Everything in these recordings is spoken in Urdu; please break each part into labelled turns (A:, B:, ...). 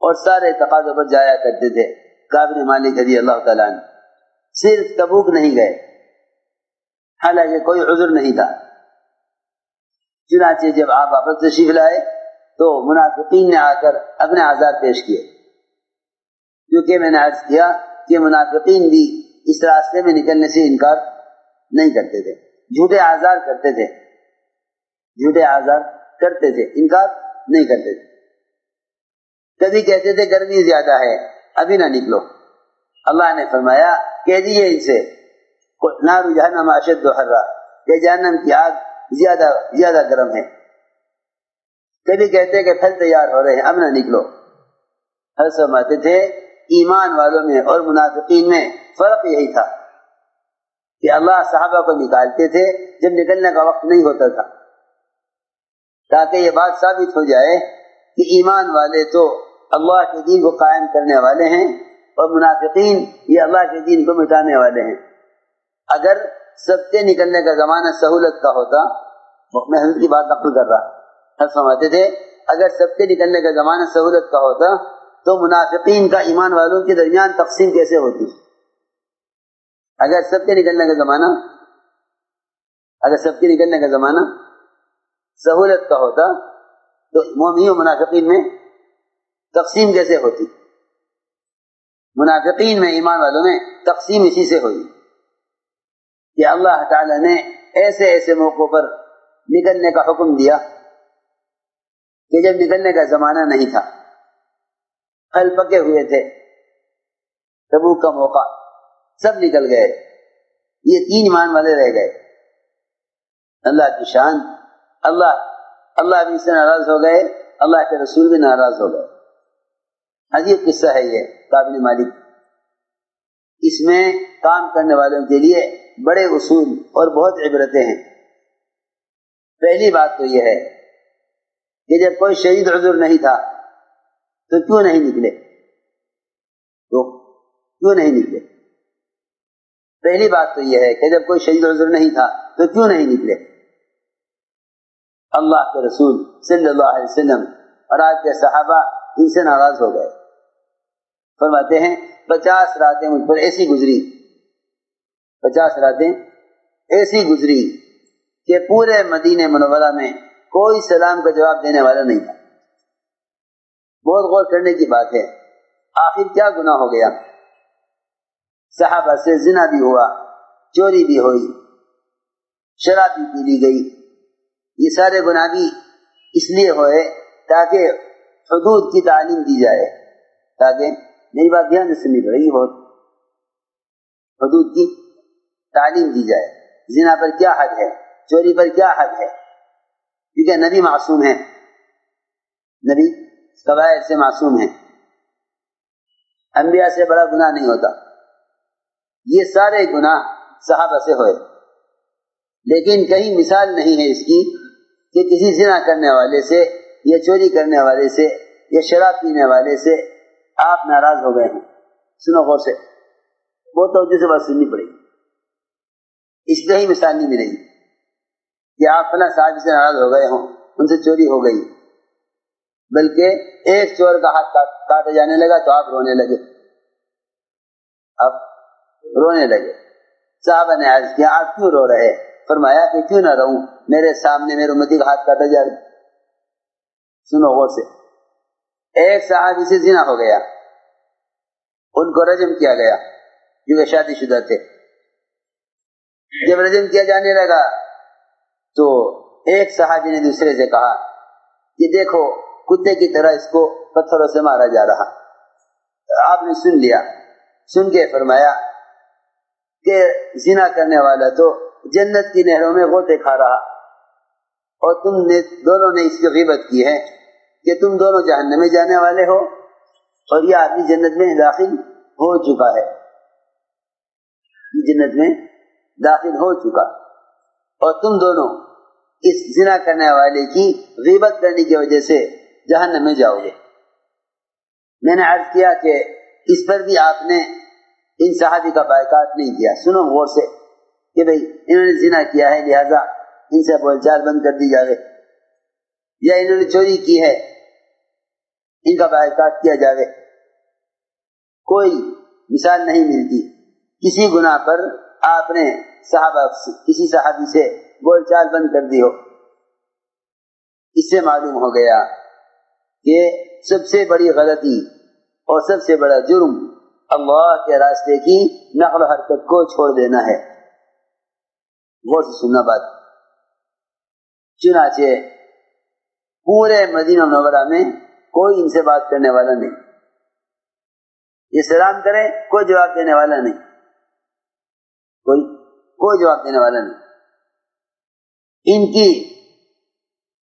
A: اور سارے تقاضوں پر جایا کرتے تھے۔ کعب بن مالک رضی اللہ تعالیٰ عنہ صرف تبوک نہیں گئے، حالانکہ کوئی عذر نہیں تھا۔ چنانچہ جب آپ واپس تشریف لائے تو منافقین نے آ کر اپنے اعذار پیش کیے، کیونکہ میں نے عرض کیا کہ منافقین بھی اس راستے میں نکلنے سے انکار نہیں کرتے تھے، جھوٹے اعذار کرتے تھے، انکار نہیں کرتے تھے۔ کبھی کہتے تھے گرمی زیادہ ہے ابھی نہ نکلو، اللہ نے فرمایا کہہ دیجیے ان سے نار جہنم اشد حرا، کہ جہنم کی آگ زیادہ گرم ہے۔ کبھی کہتے کہ پھل تیار ہو رہے ہیں اب نہ نکلو۔ حضرت فرماتے تھے ایمان والوں میں اور منافقین میں فرق یہی تھا کہ اللہ صحابہ کو نکالتے تھے جب نکلنے کا وقت نہیں ہوتا تھا، تاکہ یہ بات ثابت ہو جائے کہ ایمان والے تو اللہ کے دین کو قائم کرنے والے ہیں اور منافقین یہ اللہ کے دین کو مٹانے والے ہیں۔ اگر سب کے نکلنے کا زمانہ سہولت کا ہوتا، میں حضرت کی بات نقل کر رہا، حضرت فرماتے تھے اگر سب کے نکلنے کا زمانہ سہولت کا ہوتا تو منافقین کا ایمان والوں کے درمیان تقسیم کیسے ہوتی؟ اگر سب کے نکلنے کا زمانہ سہولت کا ہوتا تو مومنین و منافقین میں تقسیم کیسے ہوتی؟ منافقین میں ایمان والوں میں تقسیم اسی سے ہوئی کہ اللہ تعالی نے ایسے ایسے موقعوں پر نکلنے کا حکم دیا کہ جب نکلنے کا زمانہ نہیں تھا، پھل پکے ہوئے تھے، تبوک کا موقع، سب نکل گئے، یہ 3 ایمان والے رہ گئے۔ اللہ کی شان، اللہ بھی اس سے ناراض ہو گئے، اللہ کے رسول بھی ناراض ہو گئے۔ عجیب قصہ ہے یہ کعب بن مالک۔ اس میں کام کرنے والوں کے لیے بڑے اصول اور بہت عبرتیں ہیں۔ پہلی بات تو یہ ہے کہ جب کوئی شدید عذر نہیں تھا تو کیوں نہیں نکلے؟ پہلی بات تو یہ ہے کہ جب کوئی شدید عذر نہیں تھا تو کیوں نہیں نکلے؟ اللہ کے رسول صلی اللہ علیہ وسلم اور آپ کے صحابہ ان سے ناراض ہو گئے۔ فرماتے ہیں 50 راتیں مجھ پر ایسی گزری، 50 راتیں ایسی گزری کہ پورے مدینہ منورہ میں کوئی سلام کا جواب دینے والا نہیں تھا۔ بہت غور کرنے کی بات ہے، آخر کیا گناہ ہو گیا؟ صحابہ سے زنا بھی ہوا، چوری بھی ہوئی، شراب بھی پی لی گئی، یہ سارے گناہ بھی اس لیے ہوئے تاکہ حدود کی تعلیم دی جائے، تاکہ میری بات دھیان سے سننی پڑے گی، بہت حدود کی تعلیم دی جائے، زنا پر کیا حد ہے، چوری پر کیا حد ہے، کیونکہ نبی معصوم ہیں، نبی کبائر سے معصوم ہیں، انبیاء سے بڑا گناہ نہیں ہوتا۔ یہ سارے گناہ صحابہ سے ہوئے، لیکن کہیں مثال نہیں ہے اس کی کہ کسی زنا کرنے والے سے یا چوری کرنے والے سے یا شراب پینے والے سے آپ ناراض ہو گئے ہیں۔ سنو غور سے، بہت توجہ سے بات سننی پڑے گی، اس لیے ہی مثال نہیں ملے گی کہ آپ فلاں صاحب سے ناراض ہو گئے ہوں، ان سے چوری ہو گئی، بلکہ ایک چور کا ہاتھ کاٹا جانے لگا تو آپ رونے لگے۔ صحابہ نے عرض کیا آپ کیوں رو رہے؟ فرمایا کہ کیوں نہ رہوں، میرے سامنے میرے امتی کا ہاتھ کاٹا جا رہا۔ سنو غور سے، ایک صحابی سے زنا ہو گیا، ان کو رجم کیا گیا کیونکہ شادی شدہ تھے۔ جب رجم کیا جانے لگا تو ایک صحابی نے دوسرے سے کہا کہ دیکھو کتے کی طرح اس کو پتھروں سے مارا جا رہا۔ آپ نے سن لیا، سن کے فرمایا کہ زنا کرنے والا تو جنت کی نہروں میں غوطے کھا رہا، اور تم نے دونوں نے اس کی غیبت کی ہے کہ تم دونوں جہنم میں جانے والے ہو، اور یہ آدمی جنت میں داخل ہو چکا ہے، جنت میں داخل ہو چکا، اور تم دونوں اس زنا کرنے والے کی غیبت کرنے کی وجہ سے جہنم میں جاؤ گے۔ میں نے عرض کیا کہ اس پر بھی آپ نے ان صحابی کا بائیکاٹ نہیں کیا۔ سنو غور سے کہ بھئی انہوں نے زنا کیا ہے لہذا ان سے بول چال بند کر دی جاوے، یا انہوں نے چوری کی ہے ان کا بائیکاٹ کیا جاوے. کوئی مثال نہیں ملتی کسی گناہ پر آپ نے کسی صحابی سے بول چال بند کر دی ہو. اس سے معلوم ہو گیا کہ سب سے بڑی غلطی اور سب سے بڑا جرم اللہ کے راستے کی نقل و حرکت کو چھوڑ دینا ہے. غور سے سننا بات. چنانچہ پورے مدینہ منورہ میں کوئی ان سے بات کرنے والا نہیں. یہ سلام کریں کوئی جواب دینے والا نہیں, کوئی جواب دینے والا نہیں. ان کی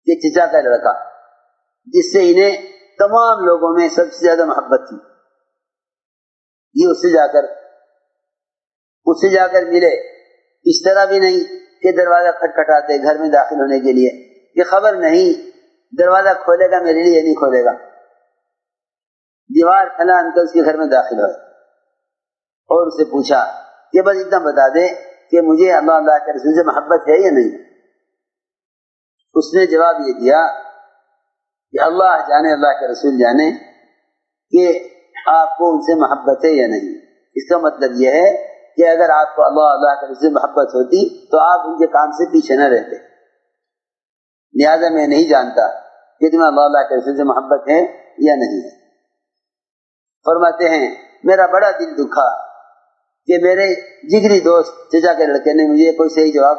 A: یہ چچا کا لڑکا جس سے انہیں تمام لوگوں میں سب سے زیادہ محبت تھی, یہ اس سے جا کر ملے. اس طرح بھی نہیں کہ دروازہ کھٹکھٹاتے گھر میں داخل ہونے کے لیے, یہ خبر نہیں دروازہ کھولے گا میرے لیے نہیں کھولے گا. دیوار پھلان کر اس کے گھر میں داخل ہوئے اور اسے پوچھا کہ بس اتنا بتا دے کہ مجھے اللہ کے رسول سے محبت ہے یا نہیں. اس نے جواب یہ دیا کہ اللہ جانے اللہ کے رسول جانے کہ آپ کو ان سے محبت ہے یا نہیں. اس کا مطلب یہ ہے کہ اگر آپ کو اللہ کے رسول سے محبت ہوتی تو آپ ان کے کام سے پیچھے نہ رہتے. لہذا میں نہیں جانتا کہ تمہیں اللہ کے رسول سے محبت ہے یا نہیں ہے. فرماتے ہیں میرا بڑا دل دکھا کہ میرے جگری دوست چچا کے لڑکے نے مجھے کوئی صحیح جواب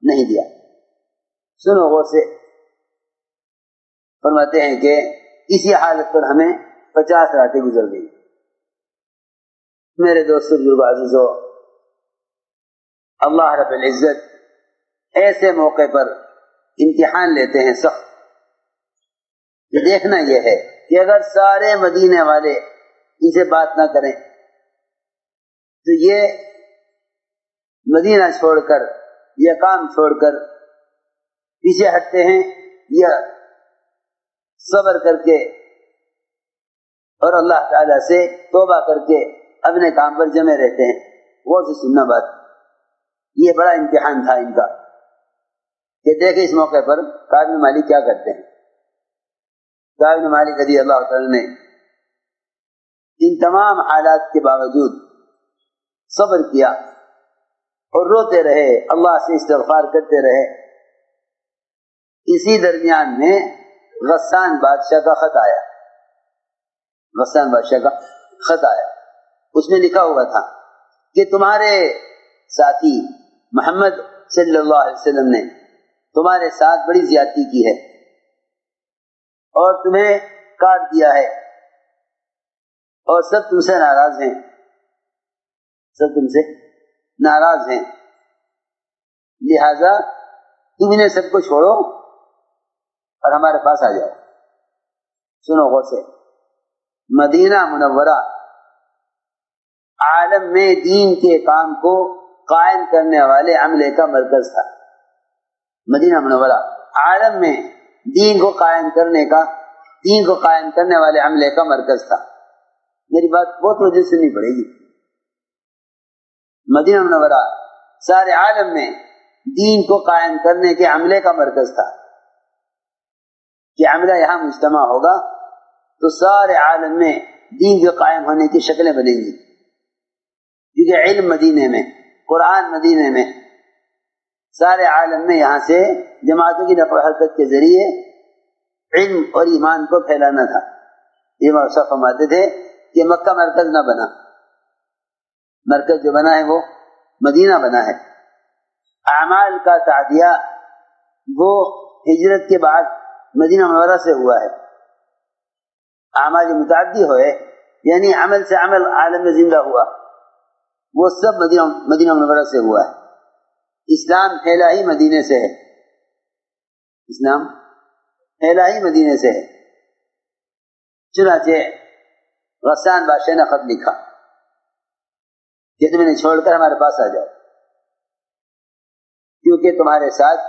A: نہیں دیا. سنو غور سے. فرماتے ہیں کہ اسی حالت پر ہمیں 50 راتیں گزر گئی. میرے دوست بزرگ عزیزو, اللہ رب العزت ایسے موقع پر امتحان لیتے ہیں سخت. یہ دیکھنا یہ ہے کہ اگر سارے مدینے والے ان سے بات نہ کریں تو یہ مدینہ چھوڑ کر یا کام چھوڑ کر پیچھے ہٹتے ہیں یا صبر کر کے اور اللہ تعالیٰ سے توبہ کر کے اپنے کام پر جمے رہتے ہیں. غور سے سننا بات. یہ بڑا امتحان تھا ان کا کہ دیکھیں اس موقع پر کعب بن مالک کیا کرتے ہیں. کعب بن مالک رضی اللہ تعالیٰ نے ان تمام حالات کے باوجود صبر کیا اور روتے رہے, اللہ سے استغفار کرتے رہے. اسی درمیان میں غسان بادشاہ کا خط آیا. غسان بادشاہ کا خط آیا. اس میں لکھا ہوا تھا کہ تمہارے ساتھی محمد صلی اللہ علیہ وسلم نے تمہارے ساتھ بڑی زیادتی کی ہے اور تمہیں کاٹ دیا ہے اور سب تم سے ناراض ہیں, سب تم سے ناراض ہیں. لہذا تم انہیں سب کو چھوڑو اور ہمارے پاس آ جاؤ. سنو غور سے. مدینہ منورہ عالم میں دین کے کام کو قائم کرنے والے عملے کا مرکز تھا. مدینہ منورہ عالم میں دین کو قائم کرنے والے عملے کا مرکز تھا. میری بات بہت وجہ سننی پڑے گی. مدینہ منورہ سارے عالم میں دین کو قائم کرنے کے عملے کا مرکز تھا کہ عملہ یہاں مجتمع ہوگا تو سارے عالم میں دین کے قائم ہونے کی شکلیں بنیں گی. کیونکہ علم مدینے میں, قرآن مدینے میں, سارے عالم میں یہاں سے جماعتوں کی نقل و حرکت کے ذریعے علم اور ایمان کو پھیلانا تھا. یہ موصف فرماتے تھے کہ مکہ مرکز نہ بنا, مرکز جو بنا ہے وہ مدینہ بنا ہے. اعمال کا تعدیہ وہ ہجرت کے بعد مدینہ منورہ سے ہوا ہے. اعمال متعدی ہوئے یعنی عمل سے عمل عالم میں زندہ ہوا, وہ سب مدینہ منورہ سے ہوا ہے. اسلام پھیلا ہی مدینے سے ہے, اسلام پھیلا ہی مدینے سے ہے. چنانچہ غسان بادشاہ نے خط لکھا کہ تم انہیں چھوڑ کر ہمارے پاس آ جاؤ کیونکہ تمہارے ساتھ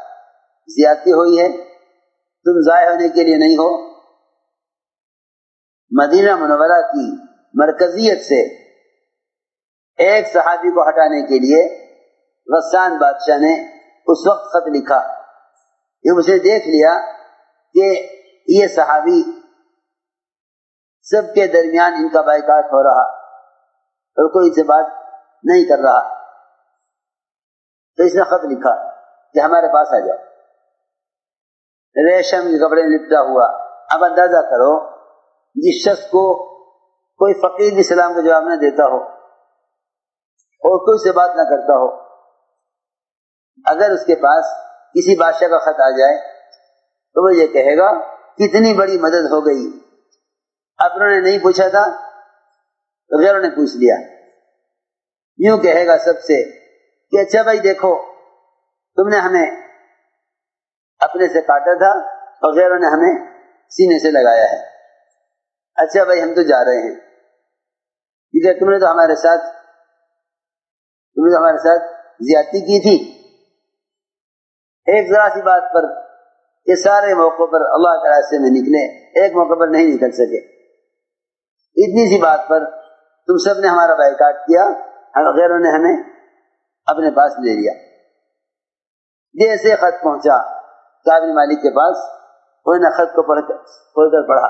A: زیادتی ہوئی ہے, تم ضائع ہونے کے لیے نہیں ہو. مدینہ منورہ کی مرکزیت سے ایک صحابی کو ہٹانے کے لیے غسان بادشاہ نے اس وقت خط لکھا کہ مجھے دیکھ لیا کہ یہ صحابی سب کے درمیان ان کا بائیکاٹ ہو رہا اور کوئی سے بات نہیں کر رہا. تو اس نے خط لکھا کہ ہمارے پاس آ جاؤ. ریشم کے کپڑے لپٹا ہوا. اب اندازہ کرو جس شخص کو کوئی فقیر بھی سلام کا جواب نہ دیتا ہو اور کوئی سے بات نہ کرتا ہو، اگر اس کے پاس کسی بادشاہ کا خط آ جائے تو وہ یہ کہے گا کتنی بڑی مدد ہو گئی. اپنوں نے نہیں پوچھا تھا تو غیروں نے پوچھ لیا. یوں کہے گا سب سے کہ اچھا بھائی دیکھو تم نے ہمیں اپنے سے کاٹا تھا اور غیروں نے ہمیں سینے سے لگایا ہے. اچھا بھائی ہم تو جا رہے ہیں کیونکہ تم نے تو ہمارے ساتھ زیادتی کی تھی. ایک ذرا سی بات پر یہ سارے موقعوں پر اللہ کے راستے میں نکلے، ایک موقع پر نہیں نکل سکے. اتنی سی بات پر تم سب نے ہمارا بائیکاٹ کیا اور غیروں نے ہمیں اپنے پاس لے لیا. جیسے خط پہنچا کعب بن مالک کے پاس، انہوں نے خط کو کھول کر پڑھا.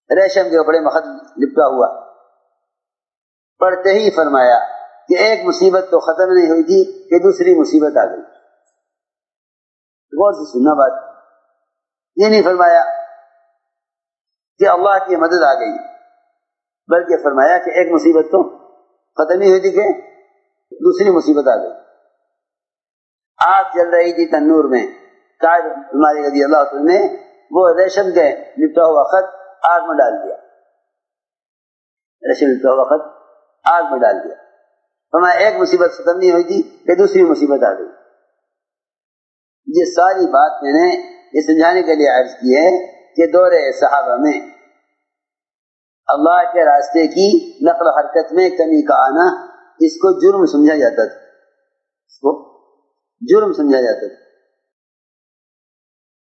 A: ریشم کے کپڑے میں خط لپٹا ہوا. پڑھتے ہی فرمایا کہ ایک مصیبت تو ختم نہیں ہوئی تھی کہ دوسری مصیبت آ گئی. غور سے سننا بات، یہ نہیں فرمایا کہ اللہ کی مدد آ گئی، بلکہ فرمایا کہ ایک مصیبت تو ختم ہی ہوئی تھی کہ دوسری مصیبت آ گئی. آگ جل رہی تھی تنور میں. کعب بن مالک رضی اللہ عنہ نے وہ ریشم کے لپٹا ہوا خط آگ میں ڈال دیا. ریشم لپٹا ہوا خط آگ میں ڈال دیا. فرمایا ایک مصیبت ختم نہیں ہوئی تھی کہ دوسری مصیبت آ گئی. یہ ساری بات میں نے یہ سمجھانے کے لیے عرض کی ہے کہ دور صحابہ میں اللہ کے راستے کی نقل و حرکت میں کمی کا آنا اس کو جرم سمجھا جاتا تھا.